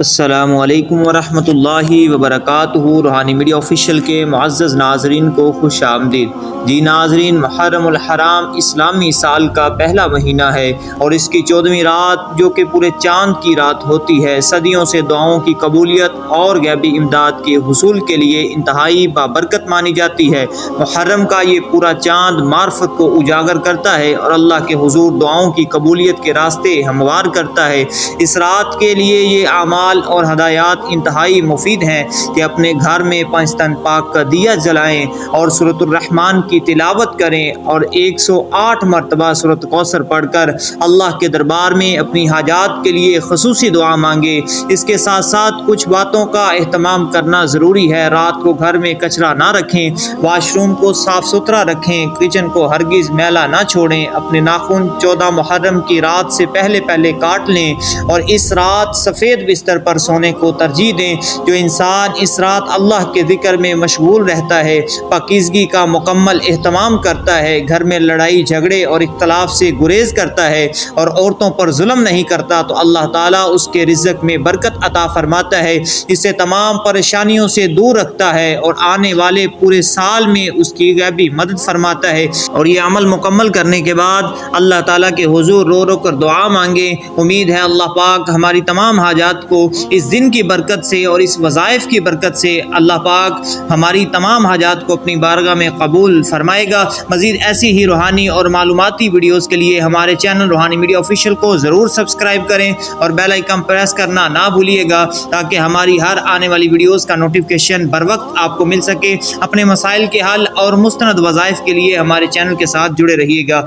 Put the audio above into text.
السلام علیکم ورحمۃ اللہ وبرکاتہ۔ روحانی میڈیا آفیشیل کے معزز ناظرین کو خوش آمدید۔ جی ناظرین، محرم الحرام اسلامی سال کا پہلا مہینہ ہے اور اس کی 14ویں رات جو کہ پورے چاند کی رات ہوتی ہے، صدیوں سے دعاؤں کی قبولیت اور غیبی امداد کے حصول کے لیے انتہائی بابرکت مانی جاتی ہے۔ محرم کا یہ پورا چاند معرفت کو اجاگر کرتا ہے اور اللہ کے حضور دعاؤں کی قبولیت کے راستے ہموار کرتا ہے۔ اس رات کے لیے یہ اعمال اور ہدایات انتہائی مفید ہیں کہ اپنے گھر میں 5 تن پاک کا دیا جلائیں اور سورۃ الرحمن کی تلاوت کریں اور 108 مرتبہ سورۃ کوثر پڑھ کر اللہ کے دربار میں اپنی حاجات کے لیے خصوصی دعا مانگیں۔ اس کے ساتھ ساتھ کچھ باتوں کا اہتمام کرنا ضروری ہے۔ رات کو گھر میں کچرا نہ رکھیں، واش روم کو صاف ستھرا رکھیں، کچن کو ہرگز میلا نہ چھوڑیں، اپنے ناخن 14 محرم کی رات سے پہلے کاٹ لیں اور اس رات سفید بستر پر سونے کو ترجیح دیں۔ جو انسان اس رات اللہ کے ذکر میں مشغول رہتا ہے، پاکیزگی کا مکمل اہتمام کرتا ہے، گھر میں لڑائی جھگڑے اور اختلاف سے گریز کرتا ہے اور عورتوں پر ظلم نہیں کرتا تو اللہ تعالیٰ اس کے رزق میں برکت عطا فرماتا ہے، اسے تمام پریشانیوں سے دور رکھتا ہے اور آنے والے پورے سال میں اس کی غیبی مدد فرماتا ہے۔ اور یہ عمل مکمل کرنے کے بعد اللہ تعالیٰ کے حضور رو رو کر دعا مانگیں۔ امید ہے اللہ پاک ہماری تمام حاجات کو اس دن کی برکت سے اور اس وظائف کی برکت سے اللہ پاک ہماری تمام حاجات کو اپنی بارگاہ میں قبول فرمائے گا۔ مزید ایسی ہی روحانی اور معلوماتی ویڈیوز کے لیے ہمارے چینل روحانی میڈیا آفیشیل کو ضرور سبسکرائب کریں اور بیل آئیکن پریس کرنا نہ بھولیے گا تاکہ ہماری ہر آنے والی ویڈیوز کا نوٹیفیکیشن بر وقت آپ کو مل سکے۔ اپنے مسائل کے حل اور مستند وظائف کے لیے ہمارے چینل کے ساتھ جڑے رہیے گا۔